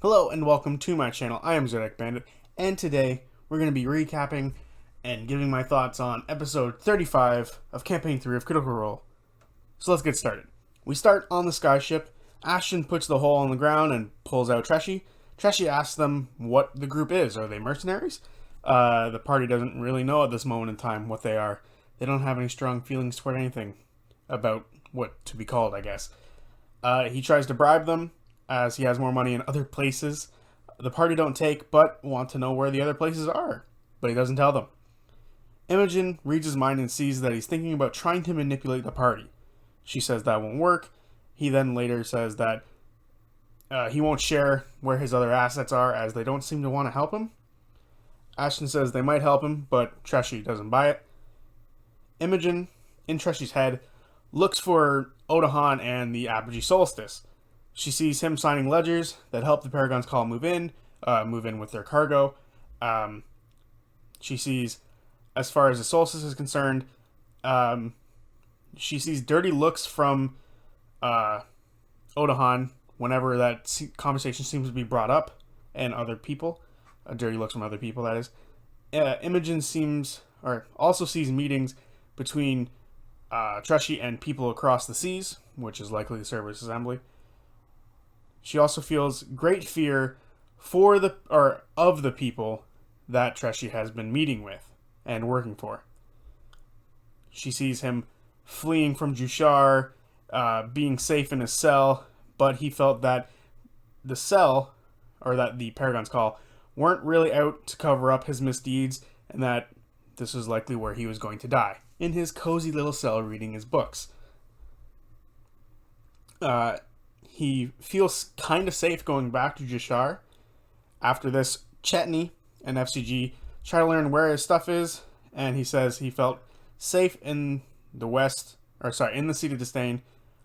Hello and welcome to my channel. I am ZodiacBandit, and today we're going to be recapping and giving my thoughts on episode 35 of Campaign 3 of Critical Role. So let's get started. We start on the skyship. Ashton puts the hole on the ground and pulls out Treshi. Treshi asks them what the group is. Are they mercenaries? The party doesn't really know at this moment in time what they are. They don't have any strong feelings toward anything about what to be called, I guess. He tries to bribe them, as he has more money in other places. The party don't take, but want to know where the other places are, but he doesn't tell them. Imogen reads his mind and sees that he's thinking about trying to manipulate the party. She says that won't work. He then later says that he won't share where his other assets are, as they don't seem to want to help him. Ashton says they might help him, but Treshi doesn't buy it. Imogen, in Treshi's head, looks for Odahan and the Apogee Solstice. She sees him signing ledgers that help the Paragon's Call move in with their cargo. She sees, as far as the Solstice is concerned, she sees dirty looks from Odahan whenever that conversation seems to be brought up, and other people. Dirty looks from other people, that is. Imogen also sees meetings between Treshi and people across the seas, which is likely the Cerberus Assembly. She also feels great fear of the people that Treshi has been meeting with and working for. She sees him fleeing from Jushar, being safe in his cell, but he felt that the cell, or that the Paragon's Call, weren't really out to cover up his misdeeds, and that this was likely where he was going to die, in his cozy little cell reading his books. He feels kind of safe going back to Jushar. After this, Chetney and FCG try to learn where his stuff is, and he says he felt safe in in the Seat of Disdain,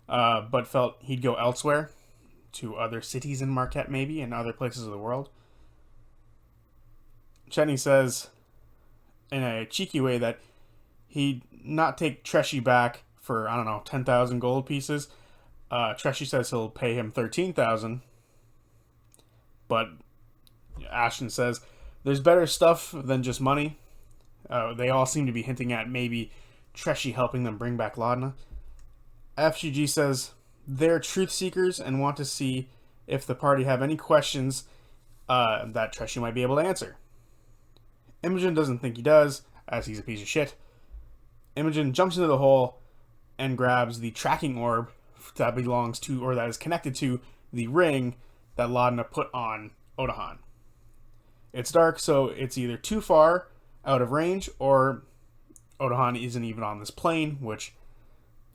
but felt he'd go elsewhere, to other cities in Marquette maybe, and other places of the world. Chetney says, in a cheeky way, that he'd not take Treshi back for, 10,000 gold pieces. Treshi says he'll pay him 13,000, but Ashton says there's better stuff than just money. They all seem to be hinting at maybe Treshi helping them bring back Laudna. FGG says they're truth seekers and want to see if the party have any questions that Treshi might be able to answer. Imogen doesn't think he does, as he's a piece of shit. Imogen jumps into the hole and grabs the tracking orb that belongs to, or that is connected to, the ring that Laudna put on Odahan. It's dark, so it's either too far out of range, or Odahan isn't even on this plane, which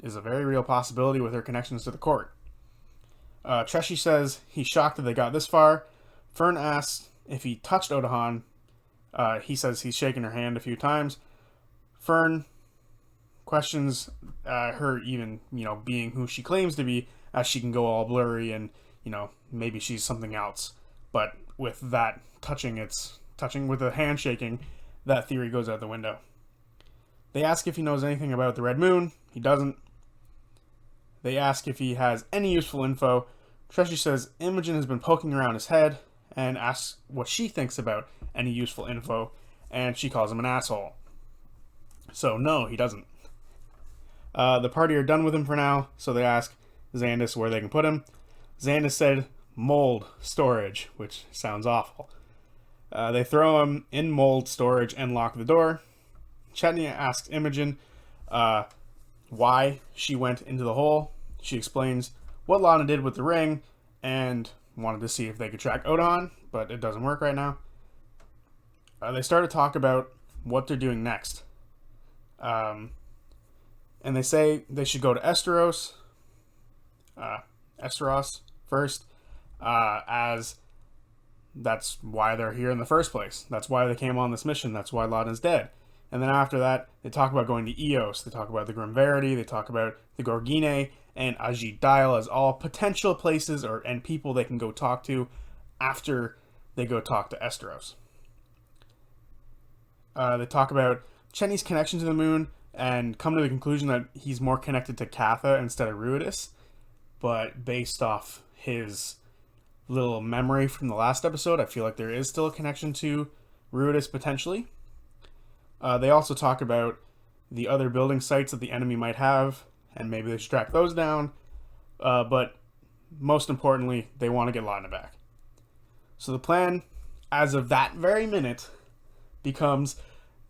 is a very real possibility with her connections to the court. Treshi says he's shocked that they got this far. Fern asks if he touched Odahan. He says he's shaken her hand a few times. Fern questions her even, being who she claims to be, as she can go all blurry and, maybe she's something else. But with that touching with the handshaking, that theory goes out the window. They ask if he knows anything about the Red Moon. He doesn't. They ask if he has any useful info. Treshi says Imogen has been poking around his head and asks what she thinks about any useful info, and she calls him an asshole. So no, he doesn't. The party are done with him for now, so they ask Xandis where they can put him. Xandis said mold storage, which sounds awful. They throw him in mold storage and lock the door. Chetney asks Imogen why she went into the hole. She explains what Lana did with the ring and wanted to see if they could track Odahan, but it doesn't work right now. They start to talk about what they're doing next. And they say they should go to Esteros first, as that's why they're here in the first place. That's why they came on this mission. That's why Laudna's dead. And then after that, they talk about going to Eos. They talk about the Grim Verity. They talk about the Gorgine and Ajit Dial as all potential places and people they can go talk to after they go talk to Esteros. They talk about Cheney's connection to the moon and come to the conclusion that he's more connected to Katha instead of Ruidus, but based off his little memory from the last episode. I feel like there is still a connection to Ruidus potentially. They also talk about the other building sites that the enemy might have, and maybe they should track those down. But most importantly, they want to get Laudna back. So the plan, as of that very minute, becomes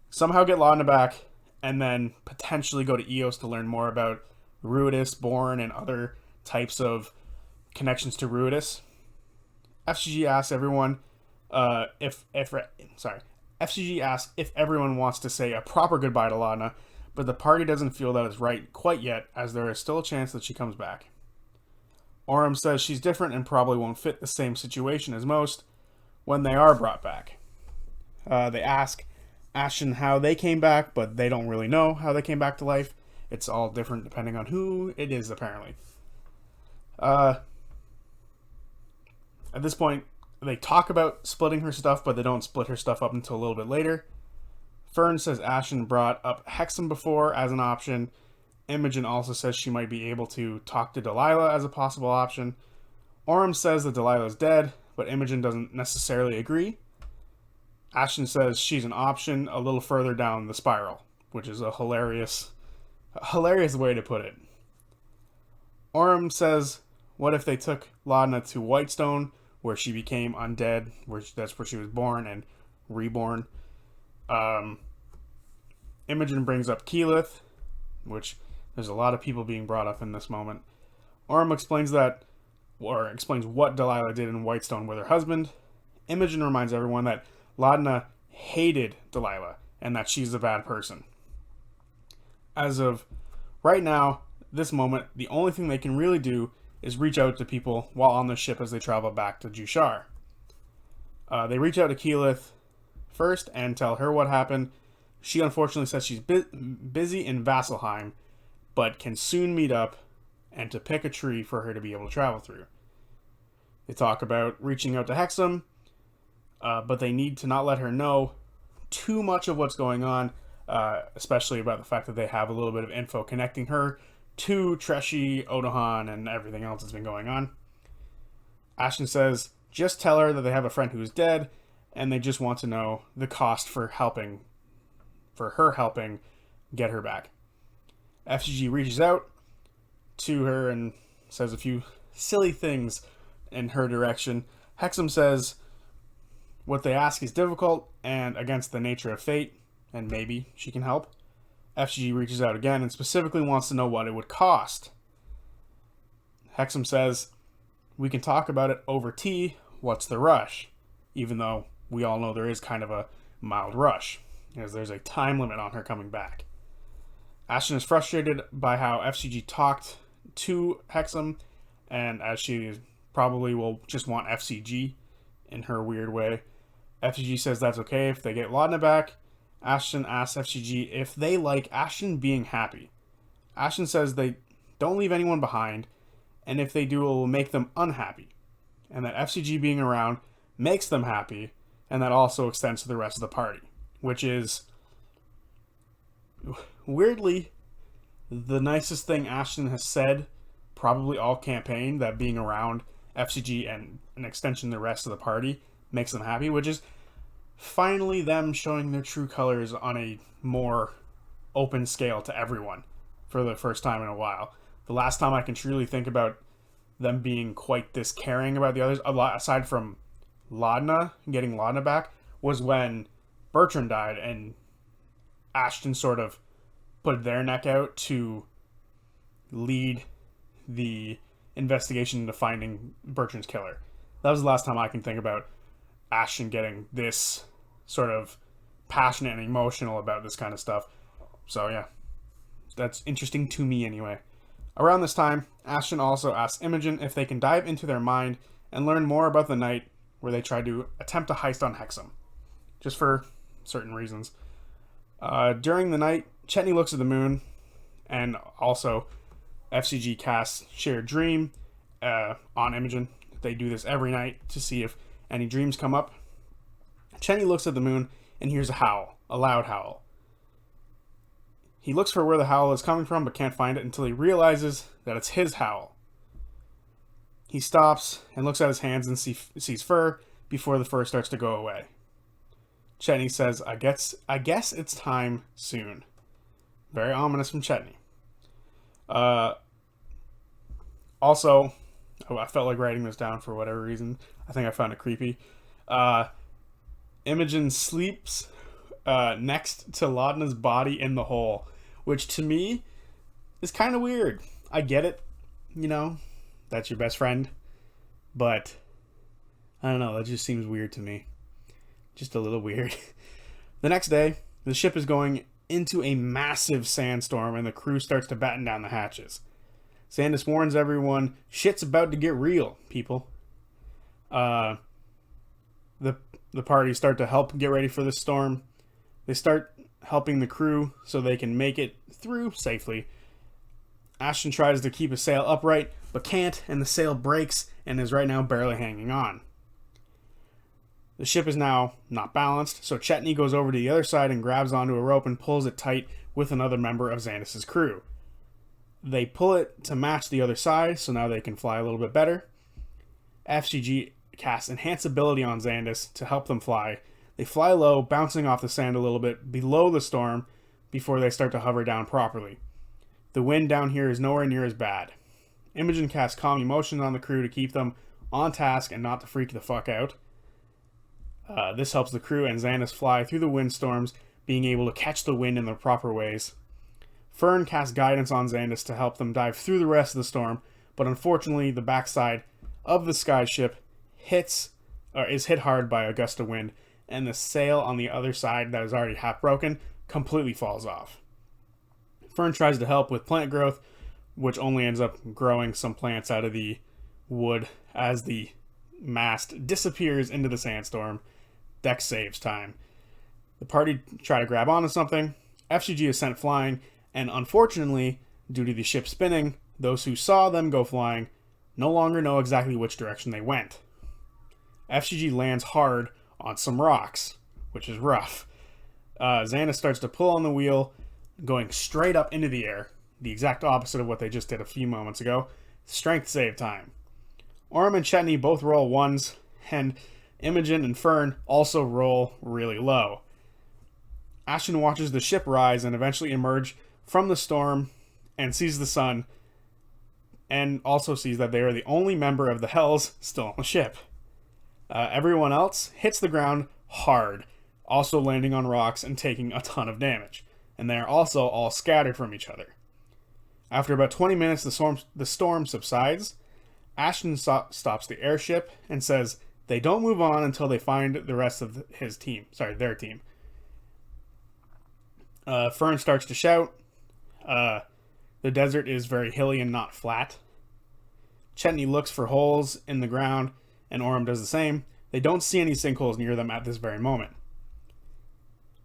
somehow get Laudna back, and then potentially go to Eos to learn more about Ruidus, Born, and other types of connections to Ruidus. FCG asks everyone FCG asks if everyone wants to say a proper goodbye to Laudna, but the party doesn't feel that is right quite yet, as there is still a chance that she comes back. Orym says she's different and probably won't fit the same situation as most when they are brought back. They ask Ashton how they came back, but they don't really know how they came back to life. It's all different depending on who it is, apparently. At this point, they talk about splitting her stuff, but they don't split her stuff up until a little bit later. Fern says Ashton brought up Hexam before as an option. Imogen also says she might be able to talk to Delilah as a possible option. Orym says that Delilah's dead, but Imogen doesn't necessarily agree. Ashton says she's an option a little further down the spiral, which is a hilarious way to put it. Orym says, what if they took Laudna to Whitestone, where she became undead, that's where she was born and reborn. Imogen brings up Keyleth, which there's a lot of people being brought up in this moment. Orym explains what Delilah did in Whitestone with her husband. Imogen reminds everyone that Laudna hated Delilah and that she's a bad person. As of right now, this moment, the only thing they can really do is reach out to people while on the ship as they travel back to Jushar. They reach out to Keyleth first and tell her what happened. She unfortunately says she's busy in Vasselheim, but can soon meet up and to pick a tree for her to be able to travel through. They talk about reaching out to Hexam, but they need to not let her know too much of what's going on, especially about the fact that they have a little bit of info connecting her to Treshi, Odohan, and everything else that's been going on. Ashton says, just tell her that they have a friend who's dead, and they just want to know the cost for her helping get her back. FCG reaches out to her and says a few silly things in her direction. Hexam says what they ask is difficult and against the nature of fate, and maybe she can help. FCG reaches out again and specifically wants to know what it would cost. Hexam says, we can talk about it over tea, what's the rush? Even though we all know there is kind of a mild rush, as there's a time limit on her coming back. Ashton is frustrated by how FCG talked to Hexam, and as she probably will just want FCG in her weird way. FCG says that's okay if they get Laudna back. Ashton asks FCG if they like Ashton being happy. Ashton says they don't leave anyone behind, and if they do, it will make them unhappy. And that FCG being around makes them happy, and that also extends to the rest of the party. Which is, weirdly, the nicest thing Ashton has said, probably all campaign, that being around FCG and an extension the rest of the party makes them happy, which is finally them showing their true colors on a more open scale to everyone for the first time in a while. The last time I can truly think about them being quite this caring about the others, a lot aside from Laudna, getting Laudna back, was when Bertrand died and Ashton sort of put their neck out to lead the investigation into finding Bertrand's killer. That was the last time I can think about Ashton getting this sort of passionate and emotional about this kind of stuff. So yeah, that's interesting to me anyway. Around this time, Ashton also asks Imogen if they can dive into their mind and learn more about the night where they tried to attempt a heist on Hexam, just for certain reasons. During the night, Chetney looks at the moon, and also FCG casts Shared Dream on Imogen. They do this every night to see if any dreams come up. Chetney looks at the moon and hears a howl, a loud howl. He looks for where the howl is coming from, but can't find it until he realizes that it's his howl. He stops and looks at his hands and sees fur before the fur starts to go away. Chetney says, I guess it's time soon. Very ominous from Chetney. Also, I felt like writing this down for whatever reason. I think I found it creepy. Imogen sleeps next to Laudna's body in the hole, which to me is kind of weird. I get it, that's your best friend, but I don't know, that just seems weird to me. Just a little weird. The next day, the ship is going into a massive sandstorm and the crew starts to batten down the hatches. Sandus warns everyone, shit's about to get real, people. The party start to help get ready for the storm. They start helping the crew so they can make it through safely. Ashton tries to keep a sail upright, but can't, and the sail breaks and is right now barely hanging on. The ship is now not balanced, so Chetney goes over to the other side and grabs onto a rope and pulls it tight with another member of Xandus' crew. They pull it to match the other side, so now they can fly a little bit better. FCG casts Enhance Ability on Xandus to help them fly. They fly low, bouncing off the sand a little bit below the storm before they start to hover down properly. The wind down here is nowhere near as bad. Imogen casts Calm Emotions on the crew to keep them on task and not to freak the fuck out. This helps the crew and Xandus fly through the windstorms, being able to catch the wind in the proper ways. Fern casts Guidance on Xandus to help them dive through the rest of the storm, but unfortunately the backside of the skyship is hit hard by a gust of wind, and the sail on the other side that is already half broken completely falls off. Fern tries to help with plant growth, which only ends up growing some plants out of the wood as the mast disappears into the sandstorm. Dex saves time. The party try to grab onto something. FCG is sent flying, and unfortunately, due to the ship spinning, those who saw them go flying no longer know exactly which direction they went. FCG lands hard on some rocks, which is rough. Xandus starts to pull on the wheel, going straight up into the air, the exact opposite of what they just did a few moments ago. Strength save time. Orm and Chetney both roll ones, and Imogen and Fern also roll really low. Ashton watches the ship rise and eventually emerge from the storm and sees the sun, and also sees that they are the only member of the Hells still on the ship. Everyone else hits the ground hard, also landing on rocks and taking a ton of damage, and they are also all scattered from each other. After about 20 minutes, the storm subsides. Ashton stops the airship and says they don't move on until they find the rest of their team. Fern starts to shout. The desert is very hilly and not flat. Chetney looks for holes in the ground, and Orm does the same. They don't see any sinkholes near them at this very moment.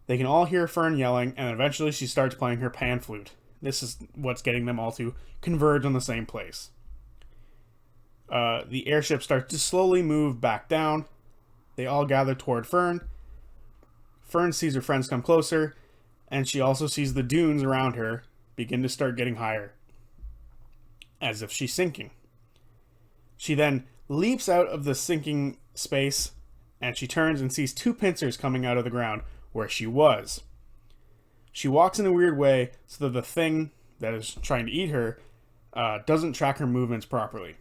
They can all hear Fern yelling, and eventually she starts playing her pan flute. This is what's getting them all to converge on the same place. The airship starts to slowly move back down. They all gather toward Fern. Fern sees her friends come closer, and she also sees the dunes around her begin to start getting higher, as if she's sinking. She then leaps out of the sinking space, and she turns and sees two pincers coming out of the ground where she was. She walks in a weird way so that the thing that is trying to eat her doesn't track her movements properly.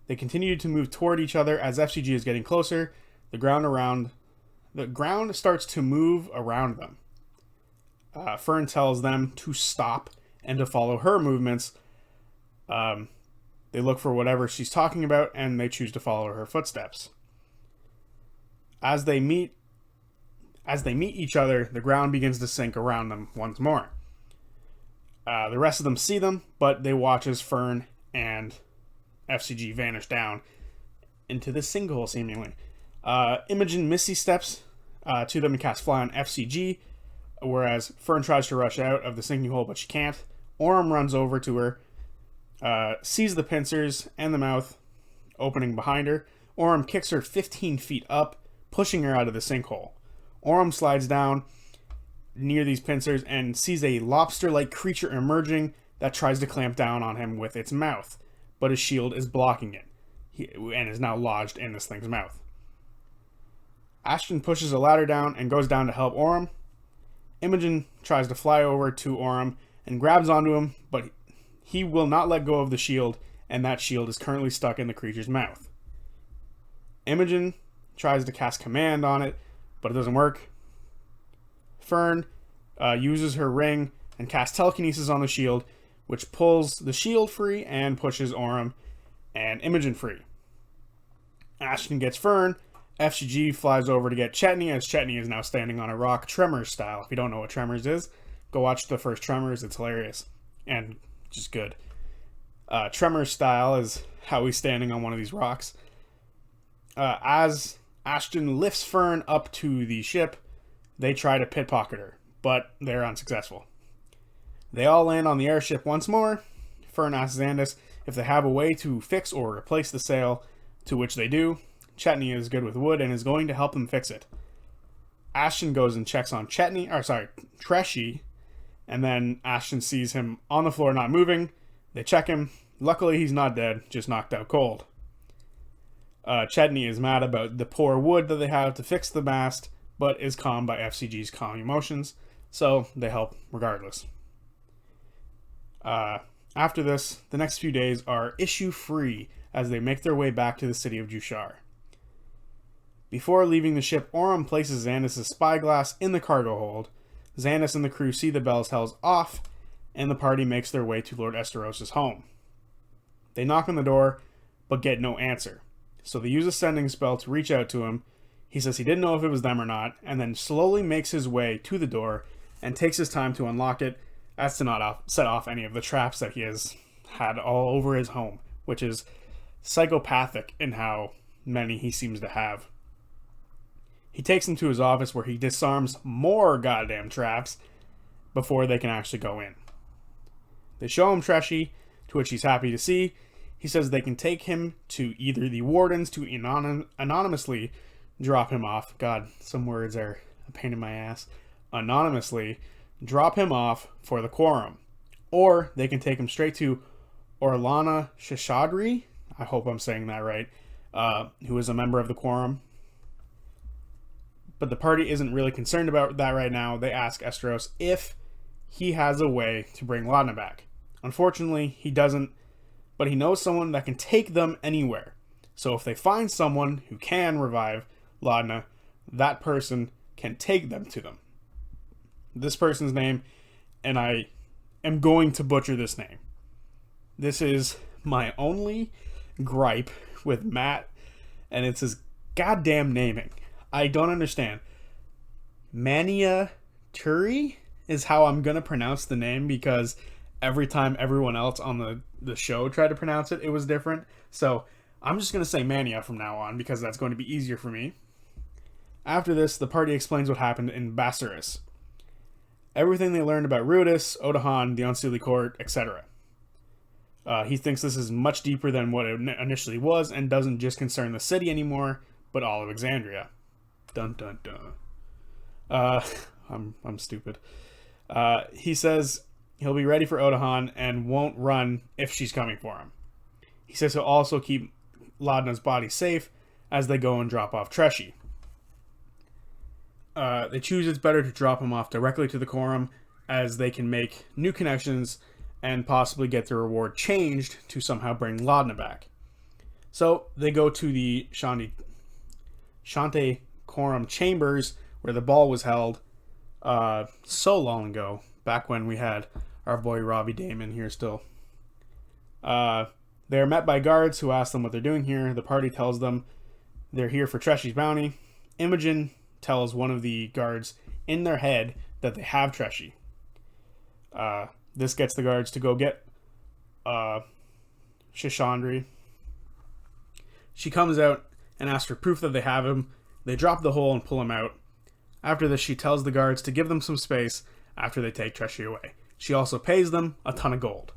They continue to move toward each other as FCG is getting closer. The ground starts to move around them. Fern tells them to stop and to follow her movements. They look for whatever she's talking about, and they choose to follow her footsteps. As they meet each other, the ground begins to sink around them once more. The rest of them see them, but they watch as Fern and FCG vanish down into the sinkhole, seemingly. Imogen Missy steps to them and casts Fly on FCG, whereas Fern tries to rush out of the sinking hole, but she can't. Orm runs over to her, sees the pincers and the mouth opening behind her. Orm kicks her 15 feet up, pushing her out of the sinkhole. Orm slides down near these pincers and sees a lobster-like creature emerging that tries to clamp down on him with its mouth, but his shield is blocking it. and is now lodged in this thing's mouth. Ashton pushes a ladder down and goes down to help Orym. Imogen tries to fly over to Orym and grabs onto him, but he will not let go of the shield, and that shield is currently stuck in the creature's mouth. Imogen tries to cast command on it, but it doesn't work. Fern uses her ring and casts telekinesis on the shield, which pulls the shield free and pushes Orym and Imogen free. Ashton gets Fern. FCG flies over to get Chetney, as Chetney is now standing on a rock, Tremors style. If you don't know what Tremors is, go watch the first Tremors. It's hilarious and just good. Tremors style is how he's standing on one of these rocks. As Ashton lifts Fern up to the ship, they try to pickpocket her, but they're unsuccessful. They all land on the airship once more. Fern asks Xandis if they have a way to fix or replace the sail, to which they do. Chetney is good with wood and is going to help them fix it. Ashton goes and checks on Treshi, and then Ashton sees him on the floor not moving. They check him. Luckily, he's not dead, just knocked out cold. Chetney is mad about the poor wood that they have to fix the mast, but is calmed by FCG's calm emotions, so they help regardless. After this, the next few days are issue-free as they make their way back to the city of Jushar. Before leaving the ship, Orym places Xandis' spyglass in the cargo hold. Xandis and the crew see the bells hells off, and the party makes their way to Lord Esteros' home. They knock on the door, but get no answer. So they use a sending spell to reach out to him. He says he didn't know if it was them or not, and then slowly makes his way to the door and takes his time to unlock it, as to not set off any of the traps that he has had all over his home, which is psychopathic in how many he seems to have. He takes them to his office where he disarms more goddamn traps before they can actually go in. They show him Treshi, to which he's happy to see. He says they can take him to either the wardens to anonymously drop him off. God, some words are a pain in my ass. Anonymously drop him off for the quorum. Or they can take him straight to Orlana Shishadri, I hope I'm saying that right, who is a member of the quorum. But the party isn't really concerned about that right now. They ask Esteros if he has a way to bring Laudna back. Unfortunately, he doesn't, but he knows someone that can take them anywhere. So if they find someone who can revive Laudna, that person can take them to them. This person's name, and I am going to butcher this name. This is my only gripe with Matt, and it's his goddamn naming. I don't understand. Mania Turi is how I'm going to pronounce the name, because every time everyone else on the show tried to pronounce it, it was different. So I'm just going to say Mania from now on, because that's going to be easier for me. After this, the party explains what happened in Bassaris. Everything they learned about Rudis, Odahan, the Unseelie Court, etc. He thinks this is much deeper than what it initially was, and doesn't just concern the city anymore, but all of Exandria. Dun dun dun. I'm stupid. He says he'll be ready for Odahan and won't run if she's coming for him. He says he'll also keep Laudna's body safe as they go and drop off Treshi. They choose it's better to drop him off directly to the quorum, as they can make new connections and possibly get the reward changed to somehow bring Laudna back. So they go to the Shante Quorum Chambers, where the ball was held so long ago, back when we had our boy Robbie Damon here still. They are met by guards who ask them what they're doing here. The party tells them they're here for Treshi's bounty. Imogen tells one of the guards in their head that they have Treshi. This gets the guards to go get Shishandri. She comes out and asks for proof that they have him. They drop the hole and pull him out. After this, she tells the guards to give them some space after they take Treshi away. She also pays them a ton of gold.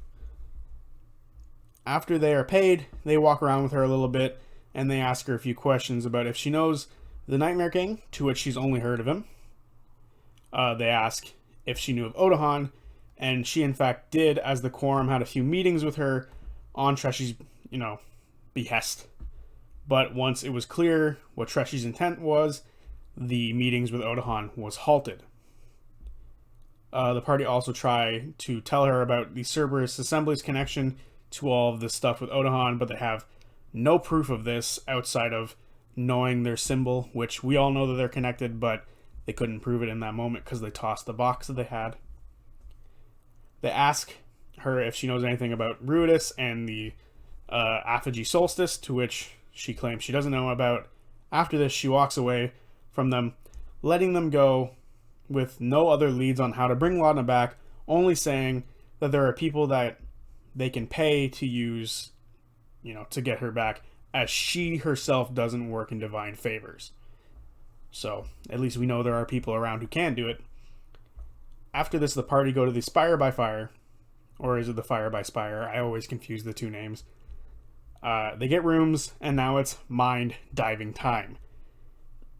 After they are paid, they walk around with her a little bit, and they ask her a few questions about if she knows the Nightmare King, to which she's only heard of him. They ask if she knew of Odahan, and she in fact did, as the quorum had a few meetings with her on Treshi's, behest. But once it was clear what Treshi's intent was, the meetings with Odahan was halted. The party also tried to tell her about the Cerberus Assembly's connection to all of this stuff with Odahan, but they have no proof of this outside of knowing their symbol, which we all know that they're connected, but they couldn't prove it in that moment because they tossed the box that they had. They ask her if she knows anything about Ruidus and the Apogee Solstice, to which she claims she doesn't know about. After this, she walks away from them, letting them go with no other leads on how to bring Laudna back, only saying that there are people that they can pay to use, to get her back, as she herself doesn't work in divine favors. So, at least we know there are people around who can do it. After this, the party go to the Spire by Fire, or is it the Fire by Spire? I always confuse the two names. They get rooms, and now it's mind diving time.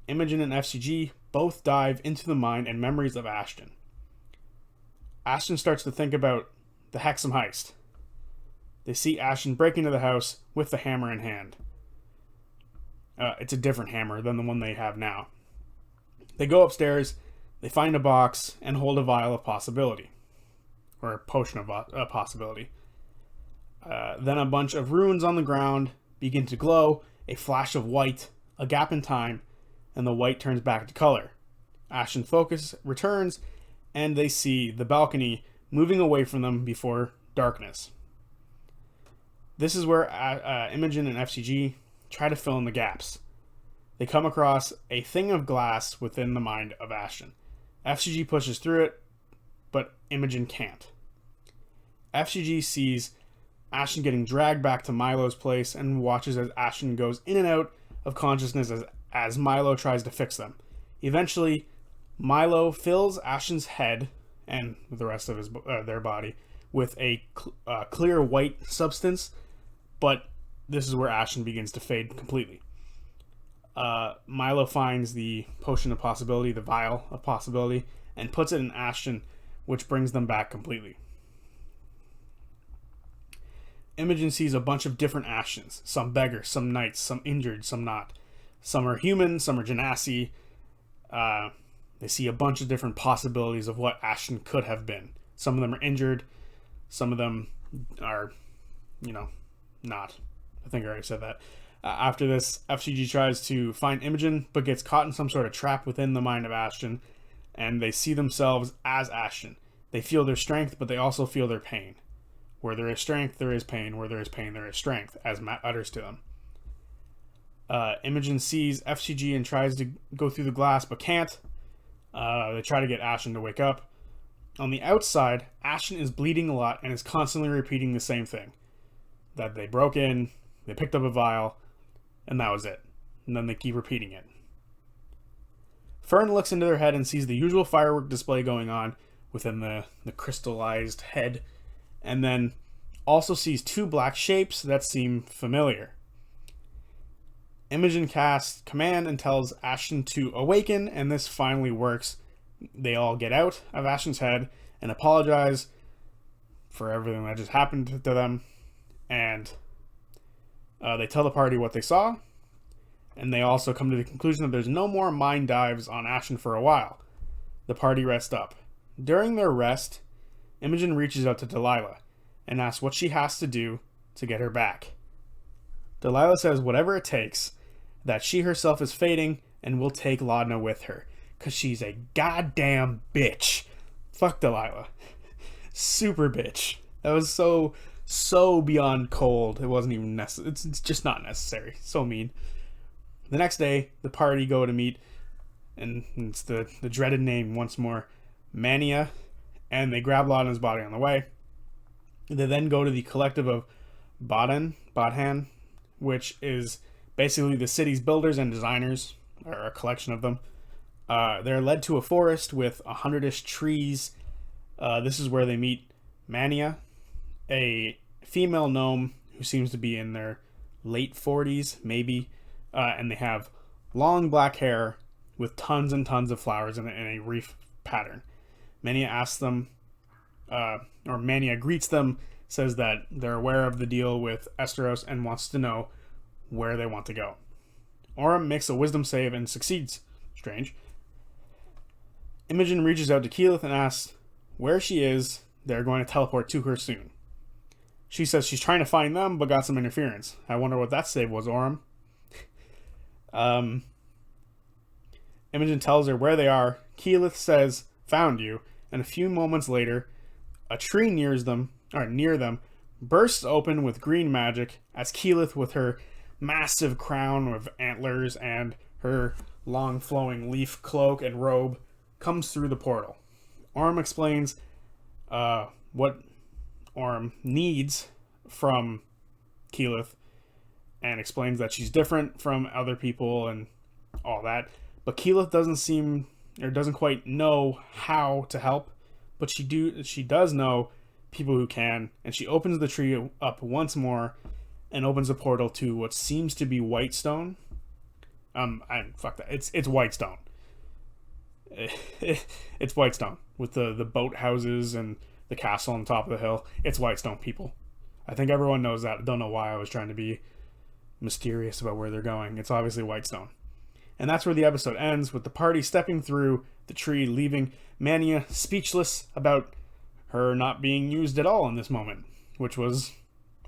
Imogen and FCG both dive into the mind and memories of Ashton. Ashton starts to think about the Hexam heist. They see Ashton break into the house with the hammer in hand. It's a different hammer than the one they have now. They go upstairs, they find a box, and hold a vial of possibility. Or a potion of possibility. Then a bunch of runes on the ground begin to glow, a flash of white, a gap in time, and the white turns back to color. Ashton's focus returns, and they see the balcony moving away from them before darkness. This is where Imogen and FCG try to fill in the gaps. They come across a thing of glass within the mind of Ashton. FCG pushes through it, but Imogen can't. FCG sees Ashton getting dragged back to Milo's place and watches as Ashton goes in and out of consciousness as Milo tries to fix them. Eventually, Milo fills Ashton's head and the rest of their body with a clear white substance, but this is where Ashton begins to fade completely. Milo finds the potion of possibility, the vial of possibility, and puts it in Ashton, which brings them back completely. Imogen sees a bunch of different Ashtons, some beggars, some knights, some injured, some not. Some are human, some are Genasi. They see a bunch of different possibilities of what Ashton could have been. Some of them are injured, some of them are, not. I think I already said that. After this, FCG tries to find Imogen, but gets caught in some sort of trap within the mind of Ashton, and they see themselves as Ashton. They feel their strength, but they also feel their pain. Where there is strength, there is pain. Where there is pain, there is strength, as Matt utters to them. Imogen sees FCG and tries to go through the glass, but can't. They try to get Ashton to wake up. On the outside, Ashton is bleeding a lot and is constantly repeating the same thing. That they broke in, they picked up a vial, and that was it. And then they keep repeating it. Fern looks into their head and sees the usual firework display going on within the crystallized head, and then also sees two black shapes that seem familiar. Imogen casts command and tells Ashton to awaken, and this finally works. They all get out of Ashton's head and apologize for everything that just happened to them, and they tell the party what they saw, and they also come to the conclusion that there's no more mind dives on Ashton for a while. The party rests up. During their rest, Imogen reaches out to Delilah and asks what she has to do to get her back. Delilah says whatever it takes, that she herself is fading and will take Laudna with her, because she's a goddamn bitch. Fuck Delilah. Super bitch. That was so beyond cold. It wasn't even necessary. It's just not necessary. So mean. The next day, the party go to meet, and it's the dreaded name once more, Mania, and they grab Laudna's body on the way. They then go to the collective of Bodhan, which is basically the city's builders and designers, or a collection of them. They're led to a forest with 100-ish trees. This is where they meet Mania, a female gnome who seems to be in their late 40s, maybe, and they have long black hair with tons and tons of flowers in a wreath pattern. Mania asks them, or Mania greets them, says that they're aware of the deal with Esteros and wants to know where they want to go. Orym makes a wisdom save and succeeds. Strange. Imogen reaches out to Keyleth and asks where she is. They're going to teleport to her soon. She says she's trying to find them, but got some interference. I wonder what that save was, Orym. Imogen tells her where they are. Keyleth says, found you. And a few moments later, a tree near them, bursts open with green magic as Keyleth, with her massive crown of antlers and her long flowing leaf cloak and robe, comes through the portal. Orym explains what Orym needs from Keyleth and explains that she's different from other people and all that. But Keyleth doesn't quite know how to help, but she does know people who can, and she opens the tree up once more and opens a portal to what seems to be Whitestone. Fuck that. It's Whitestone. It's Whitestone with the boat houses and the castle on top of the hill. It's Whitestone, people. I think everyone knows that. I don't know why I was trying to be mysterious about where they're going. It's obviously Whitestone. And that's where the episode ends, with the party stepping through the tree, leaving Mania speechless about her not being used at all in this moment, which was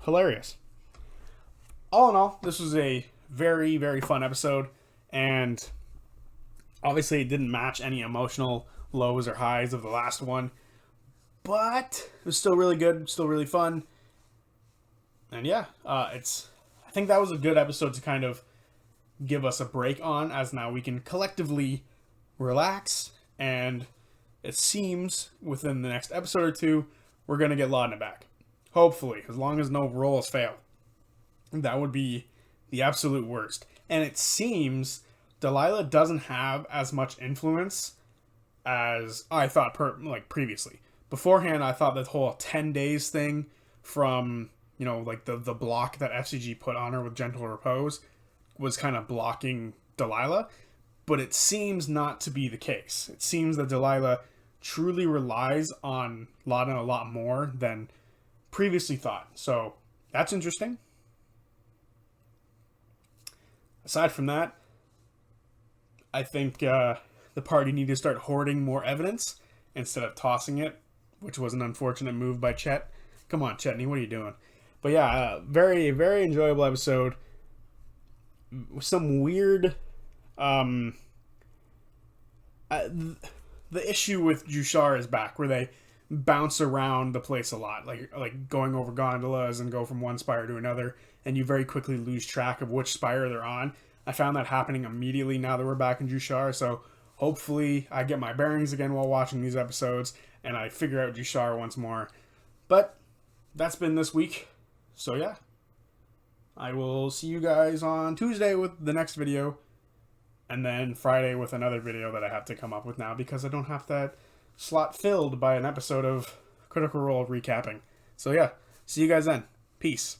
hilarious. All in all, this was a very, very fun episode, and obviously it didn't match any emotional lows or highs of the last one, but it was still really good, still really fun. And yeah, I think that was a good episode to kind of give us a break on, as now we can collectively relax, and it seems within the next episode or two we're going to get Laudna back. Hopefully, as long as no rolls fail. That would be the absolute worst. And it seems Delilah doesn't have as much influence as I thought previously. Beforehand, I thought that whole 10 days thing from, the block that FCG put on her with Gentle Repose was kind of blocking Delilah, but it seems not to be the case. It seems that Delilah truly relies on Laudna a lot more than previously thought. So that's interesting. Aside from that, I think the party need to start hoarding more evidence instead of tossing it, which was an unfortunate move by Chet. Come on, Chetney, what are you doing? But yeah, very, very enjoyable episode. Some weird the issue with Jushar is back, where they bounce around the place a lot, like going over gondolas and go from one spire to another, and you very quickly lose track of which spire they're on. I found that happening immediately now that we're back in Jushar, so hopefully I get my bearings again while watching these episodes and I figure out Jushar once more. But that's been this week, so yeah, I will see you guys on Tuesday with the next video, and then Friday with another video that I have to come up with now because I don't have that slot filled by an episode of Critical Role recapping. So yeah, see you guys then. Peace.